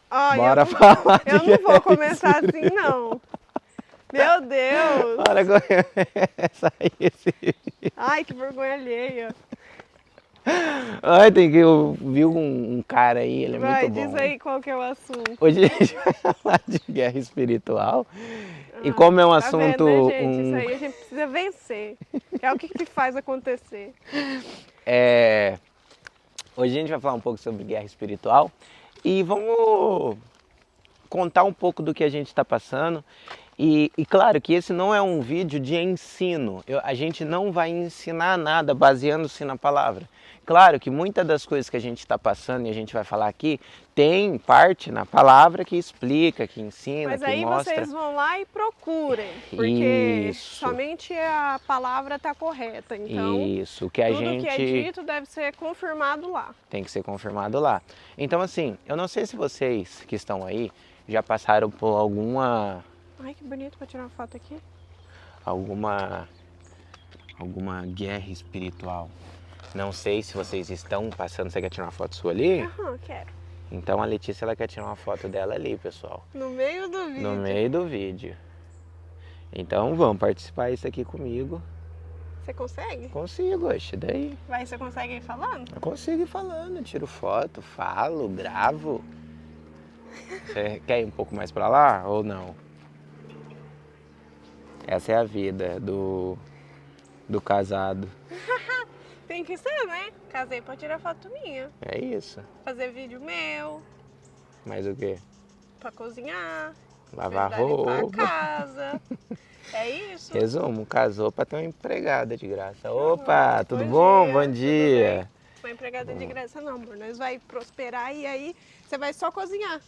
Ai, Bora falar de eu não vou guerra começar assim, não. Meu Deus. Bora começar esse. Ai, que vergonha alheia. Ai, eu vi um cara aí, ele é muito Vai, diz bom. aí qual que é o assunto. Hoje a gente vai falar de guerra espiritual. E Ai, como é um tá vendo, né, assunto. gente? Isso aí a gente precisa vencer. Que é o que faz acontecer. É, hoje a gente vai falar um pouco sobre guerra espiritual. E vamos contar um pouco do que a gente está passando. E claro que esse não é um vídeo de ensino. A gente não vai ensinar nada baseando-se na palavra. Claro que muitas das coisas que a gente está passando e a gente vai falar aqui tem parte na palavra que explica, que ensina, Mas que aí mostra. vocês vão lá e procurem, porque Isso, somente a palavra está correta. Então, isso. Que a tudo que é gente dito deve ser confirmado lá. tem que ser confirmado lá. Então, assim, eu não sei se vocês que estão aí já passaram por Ai, que bonito para tirar uma foto aqui. alguma guerra espiritual. Não sei se vocês estão passando. Você quer tirar uma foto sua ali? Aham, quero. Então a Letícia ela quer tirar uma foto dela ali, pessoal. No meio do No vídeo. meio do vídeo. Então vamos participar isso aqui comigo. Você consegue? Consigo, oxe, daí. Vai, você consegue ir falando? Eu consigo ir falando, tiro foto, falo, gravo. Você quer ir um pouco mais pra lá ou não? Essa é a vida do casado. Tem que ser, né? Casei pra tirar foto minha. É isso. Fazer vídeo meu, Mais o quê? pra cozinhar, Lavar ajudar a limpar a roupa. casa. É isso. Resumo, casou pra ter uma empregada de graça. Opa, tudo bom? dia, Bom tudo dia. bem? Uma empregada de graça não, amor. Nós vai prosperar e aí você vai só cozinhar.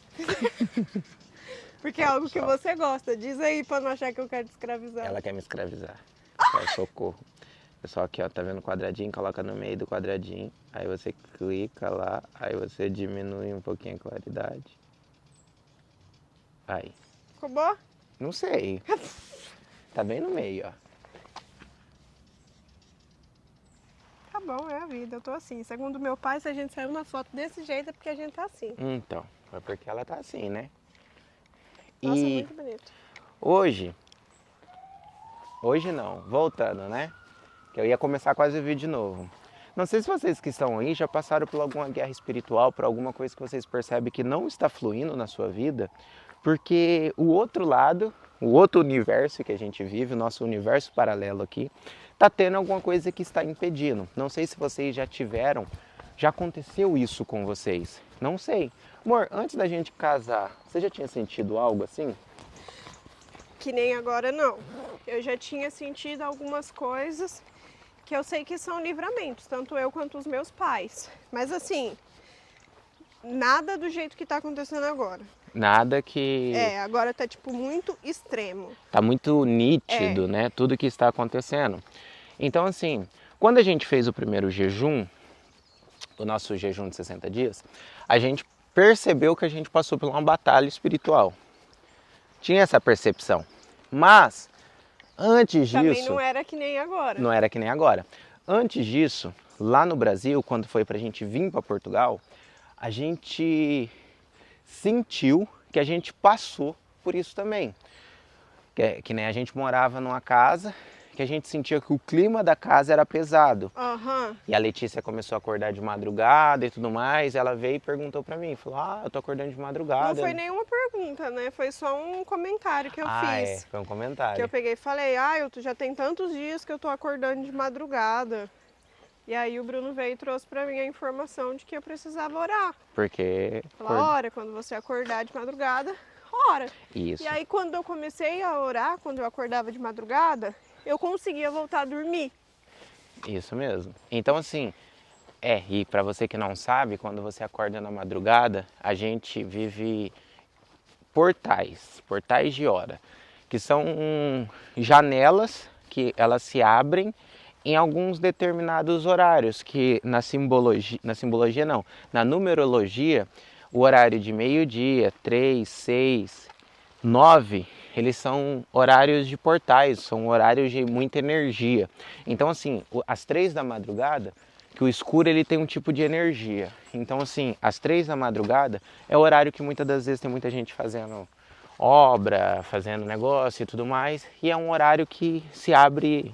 Porque é algo que você gosta. Diz aí pra não achar que eu quero te escravizar. Ela quer me escravizar. Quer socorro. Pessoal, aqui ó, tá vendo o quadradinho? Coloca no meio do quadradinho. Aí você clica lá, aí você diminui um pouquinho a claridade. Aí. Ficou boa? Não sei. Tá bem no meio, ó. Tá bom, é a vida. Eu tô assim. Segundo meu pai, se a gente saiu na foto desse jeito é porque a gente tá assim. Então, é porque ela tá assim, né? Nossa, E muito bonito. hoje não, voltando, né? Que eu ia começar quase o vídeo de novo. Não sei se vocês que estão aí já passaram por alguma guerra espiritual, por alguma coisa que vocês percebem que não está fluindo na sua vida, porque o outro lado, o outro universo que a gente vive, o nosso universo paralelo aqui, está tendo alguma coisa que está impedindo. Não sei se vocês já tiveram, já aconteceu isso com vocês. Não sei. Amor, antes da gente casar, você já tinha sentido algo assim? Que nem agora não. Eu já tinha sentido algumas coisas que eu sei que são livramentos, tanto eu quanto os meus pais. Mas assim, nada do jeito que tá acontecendo agora. Nada que É, agora tá tipo muito extremo. tá muito nítido, né? Tudo que está acontecendo. Então, assim, quando a gente fez o primeiro jejum, o nosso jejum de 60 dias, a gente percebeu que a gente passou por uma batalha espiritual. Tinha essa percepção. Mas, antes Também disso... não era que nem agora. Não era que nem agora. Antes disso, lá no Brasil, quando foi pra gente vir para Portugal, a gente sentiu que a gente passou por isso também. Que nem a gente morava numa casa que a gente sentia que o clima da casa era pesado. Aham. E a Letícia começou a acordar de madrugada e tudo mais. Ela veio e perguntou pra mim, falou: "Ah, eu tô acordando de madrugada". Não foi nenhuma pergunta, né? Foi só um comentário que eu fiz. Foi um Que comentário. eu peguei e falei, eu já tem tantos dias que eu tô acordando de madrugada. E aí o Bruno veio e trouxe pra mim a informação de que eu precisava orar. Porque Falou, ora, quando você acordar de madrugada, ora. isso. E aí quando eu comecei a orar, quando eu acordava de madrugada, eu conseguia voltar a dormir. Isso mesmo. Então assim, e para você que não sabe, quando você acorda na madrugada, a gente vive portais de hora, que são janelas que elas se abrem em alguns determinados horários, que na simbologia não, na numerologia, o horário de meio-dia, 3, 6, 9, eles são horários de portais, são horários de muita energia. Então assim, às 3 da madrugada, que o escuro ele tem um tipo de energia. Então assim, às 3 da madrugada é o horário que muitas das vezes tem muita gente fazendo obra, fazendo negócio e tudo mais, e é um horário que se abre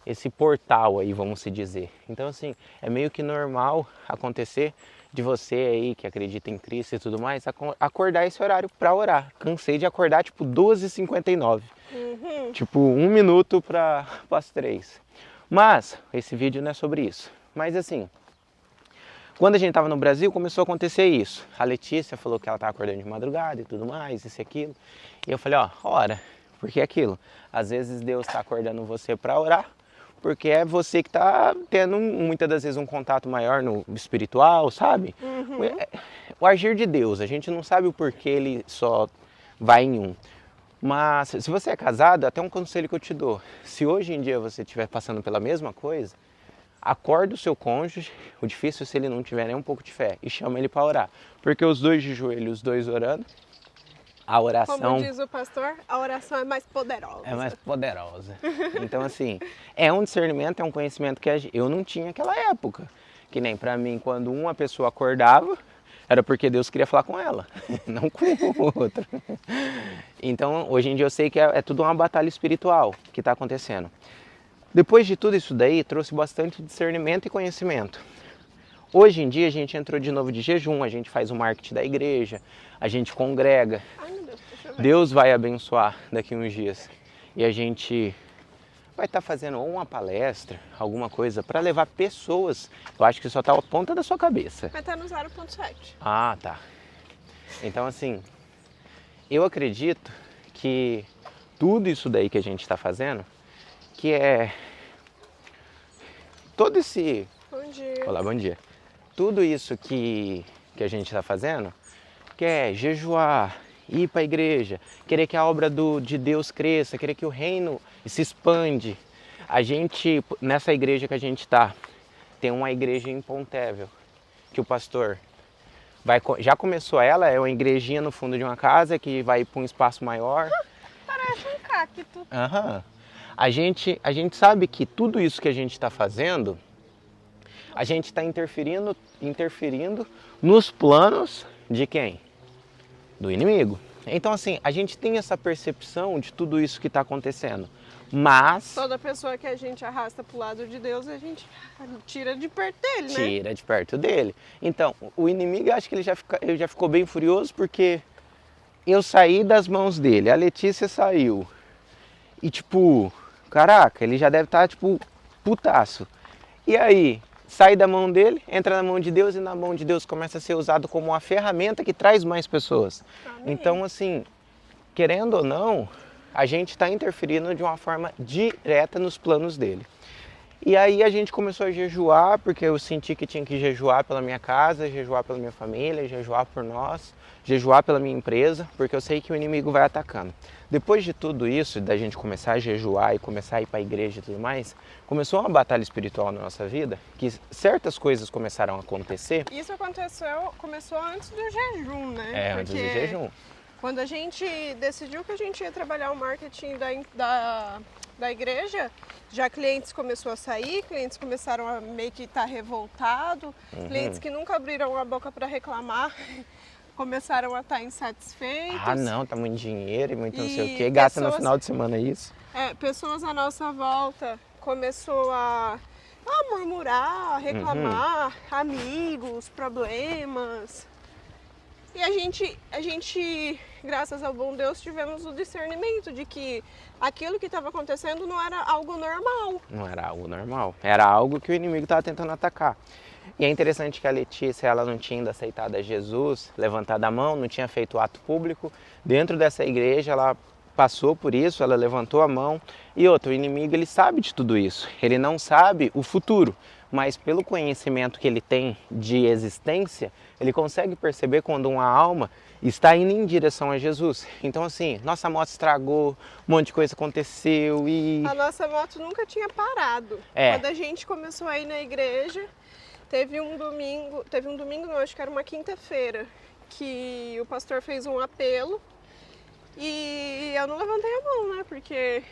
esse portal aí, vamos se dizer. Então assim, é meio que normal acontecer de você aí que acredita em Cristo e tudo mais, acordar esse horário para orar. Cansei de acordar tipo 2h59. Tipo 1 minuto para as 3. Mas esse vídeo não é sobre isso. Mas assim, quando a gente estava no Brasil, começou a acontecer isso. A Letícia falou que ela estava acordando de madrugada e tudo mais, isso e aquilo. E eu falei, ó, ora, porque é aquilo. Às vezes Deus está acordando você para orar, porque é você que está tendo muitas das vezes um contato maior no espiritual, sabe? O agir de Deus, a gente não sabe o porquê ele só vai em um. Mas se você é casado, até um conselho que eu te dou. Se hoje em dia você estiver passando pela mesma coisa, acorda o seu cônjuge, o difícil é se ele não tiver nem um pouco de fé, e chama ele para orar. Porque os dois de joelho, os dois orando, a oração... Como diz o pastor, a oração é mais poderosa. É mais poderosa. Então assim, é um discernimento, é um conhecimento que eu não tinha naquela época. Que nem para mim, quando uma pessoa acordava, era porque Deus queria falar com ela, não com o outro. Então, hoje em dia eu sei que é tudo uma batalha espiritual que está acontecendo. Depois de tudo isso daí, trouxe bastante discernimento e conhecimento. Hoje em dia a gente entrou de novo de jejum, a gente faz o marketing da igreja, a gente congrega. Ai, meu Deus, deixa eu ver. Deus vai abençoar daqui uns dias. E a gente vai estar fazendo uma palestra, alguma coisa, para levar pessoas. Eu acho que só está a ponta da sua cabeça. Mas tá no 0.7. Ah, tá. Então assim, eu acredito que tudo isso daí que a gente está fazendo, que é todo esse... Bom dia. Olá, bom dia. Tudo isso que a gente está fazendo, que é jejuar, ir para a igreja, querer que a obra de Deus cresça, querer que o reino se expande. A gente, nessa igreja que a gente está, tem uma igreja em Pontevel, que o pastor já começou ela, é uma igrejinha no fundo de uma casa que vai para um espaço maior. Parece um cacto. Aham. A gente sabe que tudo isso que a gente está fazendo, a gente está interferindo nos planos de quem? Do inimigo. Então assim, a gente tem essa percepção de tudo isso que está acontecendo, mas... Toda pessoa que a gente arrasta pro lado de Deus, a gente tira de perto dele, né? Tira de perto dele. Então, o inimigo, eu acho que ele já ficou bem furioso porque eu saí das mãos dele, a Letícia saiu. E tipo, caraca, ele já deve estar tipo putaço. E aí, sai da mão dele, entra na mão de Deus e na mão de Deus começa a ser usado como uma ferramenta que traz mais pessoas. Amém. Então assim, querendo ou não, a gente está interferindo de uma forma direta nos planos dele. E aí a gente começou a jejuar, porque eu senti que tinha que jejuar pela minha casa, jejuar pela minha família, jejuar por nós, jejuar pela minha empresa, porque eu sei que o inimigo vai atacando. Depois de tudo isso, da gente começar a jejuar e começar a ir para a igreja e tudo mais, começou uma batalha espiritual na nossa vida, que certas coisas começaram a acontecer. Isso começou antes do jejum, né? É, antes do jejum. Quando a gente decidiu que a gente ia trabalhar o marketing da igreja, já clientes começaram a sair, clientes começaram a meio que estar revoltados, clientes que nunca abriram a boca para reclamar começaram a estar insatisfeitos. Ah não, tá muito dinheiro e muito não sei o que, gasta no final de semana isso. Pessoas à nossa volta começou a murmurar, a reclamar, amigos, problemas. E a gente, graças ao bom Deus, tivemos o discernimento de que aquilo que estava acontecendo não era algo normal. Não era algo normal, era algo que o inimigo estava tentando atacar. E é interessante que a Letícia, ela não tinha ainda aceitado a Jesus, levantado a mão, não tinha feito ato público. Dentro dessa igreja, ela passou por isso, ela levantou a mão. E outro, o inimigo, ele sabe de tudo isso. Ele não sabe o futuro, mas pelo conhecimento que ele tem de existência, ele consegue perceber quando uma alma está indo em direção a Jesus. Então assim, nossa moto estragou, um monte de coisa aconteceu e... A nossa moto nunca tinha parado. Quando a gente começou a ir na igreja, teve um domingo não, acho que era uma quinta-feira, que o pastor fez um apelo e eu não levantei a mão, né? Porque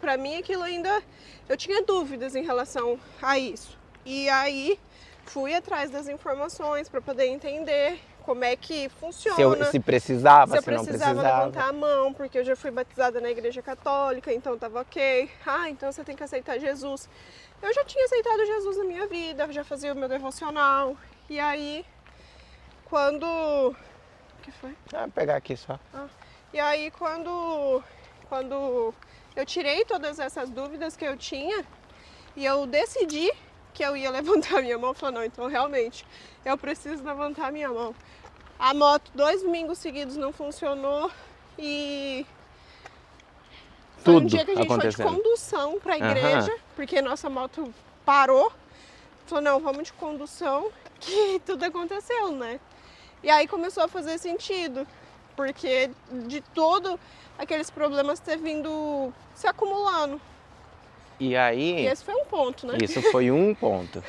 pra mim aquilo ainda, eu tinha dúvidas em relação a isso. E aí fui atrás das informações para poder entender como é que funciona. Se precisava, se eu se não precisava precisava. levantar a mão, porque eu já fui batizada na igreja católica, então tava ok. Ah, então você tem que aceitar Jesus. Eu já tinha aceitado Jesus na minha vida, já fazia o meu devocional. E aí, quando... O que foi? Vou pegar aqui só. E aí, quando eu tirei todas essas dúvidas que eu tinha, e eu decidi que eu ia levantar minha mão, eu falei, não, então realmente, eu preciso levantar minha mão. A moto, 2 domingos seguidos não funcionou e foi um dia que a gente foi de condução para a igreja, porque nossa moto parou. Falou, não, vamos de condução, que tudo aconteceu, né? E aí começou a fazer sentido, porque de todo aqueles problemas ter vindo se acumulando. E aí... E esse foi um ponto, né? Isso foi um ponto.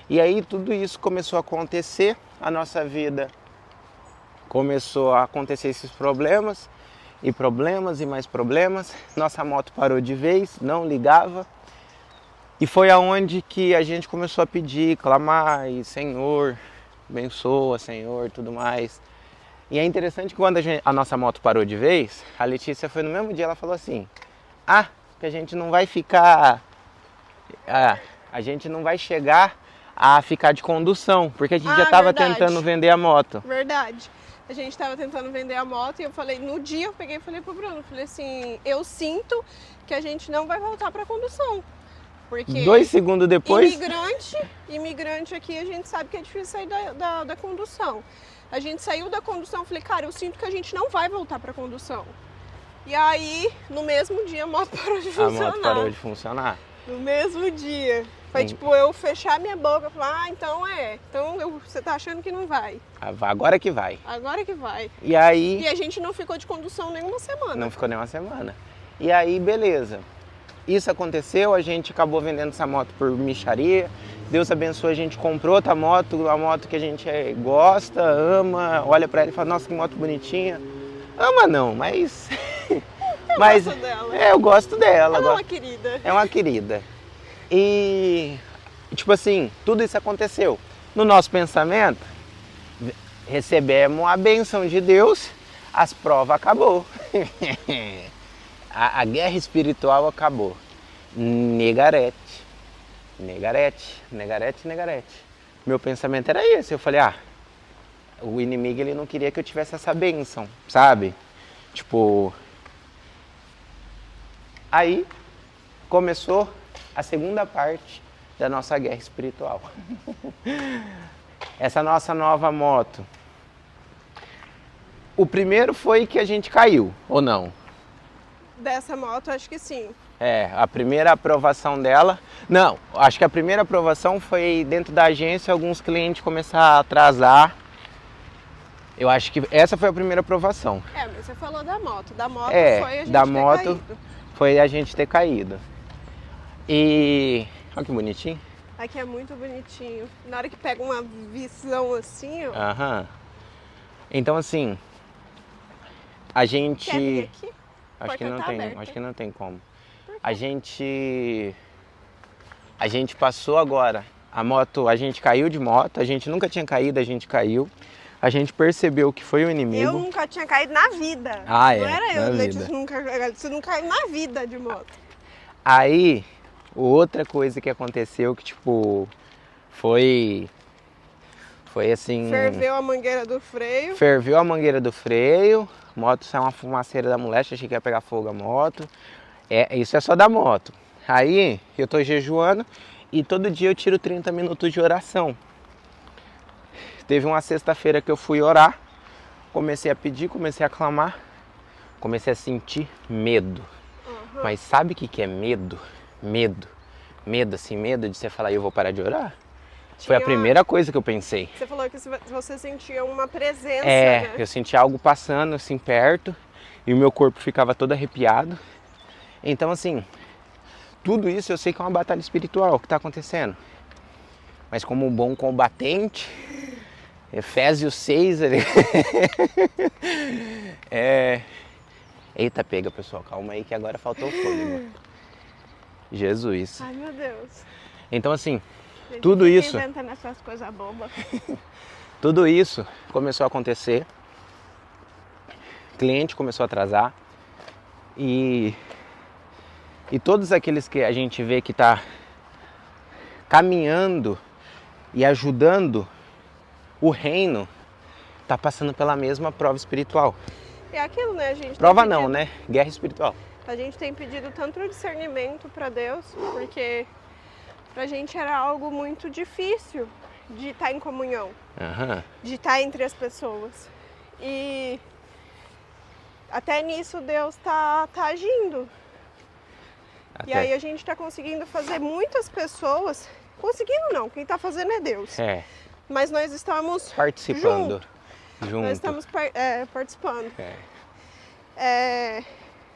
E aí tudo isso começou a acontecer, a nossa vida começou a acontecer esses problemas, e mais problemas. Nossa moto parou de vez, não ligava. E foi aonde que a gente começou a pedir, clamar, e Senhor, abençoa, Senhor, tudo mais. E é interessante que quando a nossa moto parou de vez, a Letícia foi no mesmo dia, ela falou assim, que a gente não vai ficar, a gente não vai chegar a ficar de condução, porque a gente já estava tentando vender a moto. Verdade. A gente estava tentando vender a moto e eu falei, no dia eu peguei e falei pro Bruno, falei assim, eu sinto que a gente não vai voltar para condução. Porque 2 segundos depois... Imigrante aqui, a gente sabe que é difícil sair da condução. A gente saiu da condução, falei, cara, eu sinto que a gente não vai voltar pra condução. E aí, no mesmo dia, a moto parou de funcionar. A moto parou de funcionar. No mesmo dia. Foi tipo, eu fechar minha boca e falar, então você tá achando que não vai. Agora que vai. Agora que vai. E aí... E a gente não ficou de condução nenhuma semana. Não ficou nenhuma semana. E aí, beleza. Isso aconteceu, a gente acabou vendendo essa moto por mixaria. Deus abençoe, a gente comprou outra moto, a moto que a gente gosta, ama, olha pra ela e fala, nossa, que moto bonitinha. Ama não, mas... Eu gosto dela. Eu gosto dela. Ela é uma querida. É uma querida. E, tipo assim, tudo isso aconteceu. No nosso pensamento, recebemos a bênção de Deus, as provas acabou. A guerra espiritual acabou. Negarete. Meu pensamento era esse. Eu falei, o inimigo ele não queria que eu tivesse essa bênção, sabe? Tipo... Aí começou a segunda parte da nossa guerra espiritual. Essa nossa nova moto. O primeiro foi que a gente caiu, ou não? Dessa moto, acho que sim. A primeira aprovação dela... Não, acho que a primeira aprovação foi dentro da agência, alguns clientes começaram a atrasar. Eu acho que essa foi a primeira aprovação. Mas você falou da moto. Da moto foi a gente ter caído. Foi a gente ter caído. E... Olha que bonitinho. Aqui é muito bonitinho. Na hora que pega uma visão assim, ó. Então assim... A gente... Quer vir aqui? Acho que não tem, aberta. acho que não tem como. A gente passou agora, a moto, a gente caiu de moto, a gente nunca tinha caído, a gente caiu. A gente percebeu que foi o inimigo. Eu nunca tinha caído na vida. Não era eu, Letícia, você nunca caiu na vida de moto. Aí, outra coisa que aconteceu que tipo, foi assim... Ferveu a mangueira do freio. Ferveu a mangueira do freio, a moto saiu uma fumaceira da moléstia, achei que ia pegar fogo a moto. Isso é só da moto. Aí, eu tô jejuando e todo dia eu tiro 30 minutos de oração. Teve uma sexta-feira que eu fui orar, comecei a pedir, comecei a clamar, comecei a sentir medo. Mas sabe o que é medo? Medo, assim, medo de você falar, eu vou parar de orar? Foi a primeira coisa que eu pensei. Você falou que você sentia uma presença, né? Eu sentia algo passando assim perto e o meu corpo ficava todo arrepiado. Então assim, tudo isso eu sei que é uma batalha espiritual que está acontecendo. Mas como um bom combatente, Efésios 6 ali. Eita, pega pessoal, calma aí que agora faltou fôlego. Jesus. Ai meu Deus. Então assim, A gente Tudo fica isso. inventando essas coisas bobas. Tudo isso começou a acontecer, o cliente começou a atrasar e todos aqueles que a gente vê que está caminhando e ajudando o reino, está passando pela mesma prova espiritual. É aquilo, né? A gente Prova tem não, pedido, né? Guerra espiritual. A gente tem pedido tanto discernimento para Deus, porque pra gente era algo muito difícil de estar em comunhão, de estar entre as pessoas. E até nisso Deus tá agindo. E aí a gente está conseguindo fazer muitas pessoas, conseguindo não, quem está fazendo é Deus. Mas nós estamos participando junto. Nós estamos participando.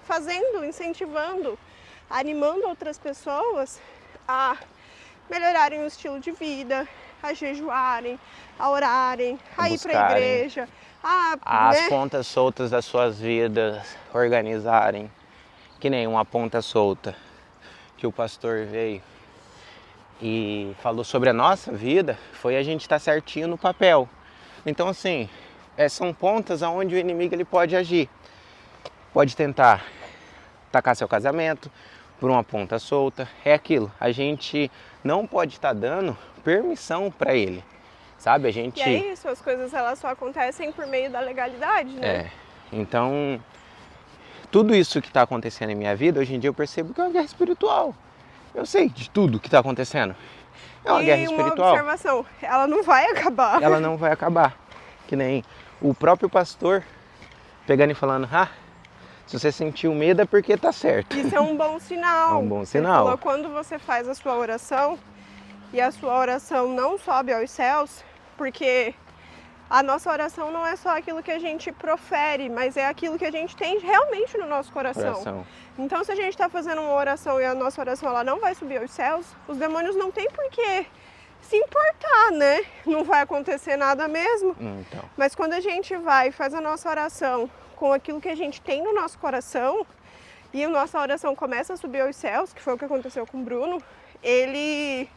Fazendo, incentivando, animando outras pessoas a melhorarem o estilo de vida, a jejuarem, a orarem, a ir para a igreja, as pontas soltas das suas vidas organizarem, que nem uma ponta solta que o pastor veio e falou sobre a nossa vida, foi a gente estar certinho no papel. Então assim, são pontas onde o inimigo ele pode agir, pode tentar atacar seu casamento por uma ponta solta, é aquilo, a gente não pode estar dando permissão para ele, sabe? A gente... E é isso, as coisas elas só acontecem por meio da legalidade, né? Então, tudo isso que está acontecendo em minha vida, hoje em dia eu percebo que é uma guerra espiritual. Eu sei de tudo que está acontecendo. É uma guerra espiritual. E uma observação, ela não vai acabar. Ela não vai acabar. Que nem o próprio pastor pegando e falando, se você sentiu medo é porque tá certo. Isso é um bom sinal. É um bom sinal. Falou, quando você faz a sua oração e a sua oração não sobe aos céus, porque a nossa oração não é só aquilo que a gente profere, mas é aquilo que a gente tem realmente no nosso coração. Então, se a gente está fazendo uma oração e a nossa oração ela não vai subir aos céus, os demônios não têm por que se importar, né? Não vai acontecer nada mesmo. Então. Mas quando a gente vai e faz a nossa oração com aquilo que a gente tem no nosso coração e a nossa oração começa a subir aos céus, que foi o que aconteceu com o Bruno, eles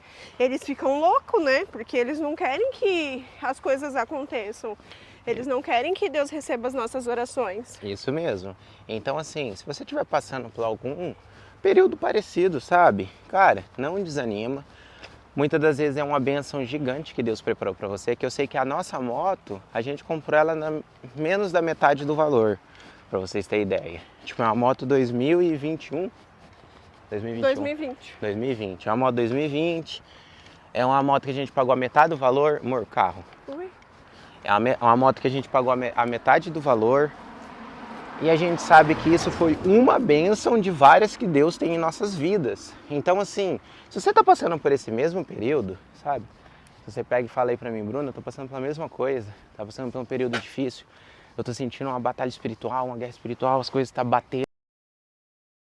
ficam loucos, né? Porque eles não querem que as coisas aconteçam. Eles não querem que Deus receba as nossas orações. Isso mesmo. Então, assim, se você estiver passando por algum período parecido, sabe? Cara, não desanima. Muitas das vezes é uma bênção gigante que Deus preparou para você, que eu sei que a nossa moto, a gente comprou ela menos da metade do valor, para vocês terem ideia. Tipo, é uma moto 2021. 2020. É uma moto 2020. É uma moto que a gente pagou a metade do valor. Amor, carro. Ui. É uma moto que a gente pagou a metade do valor. E a gente sabe que isso foi uma bênção de várias que Deus tem em nossas vidas. Então, assim, se você está passando por esse mesmo período, sabe? Se você pega e fala aí pra mim, Bruno, eu tô passando pela mesma coisa. Tá passando por um período difícil. Eu tô sentindo uma batalha espiritual, uma guerra espiritual, as coisas estão batendo.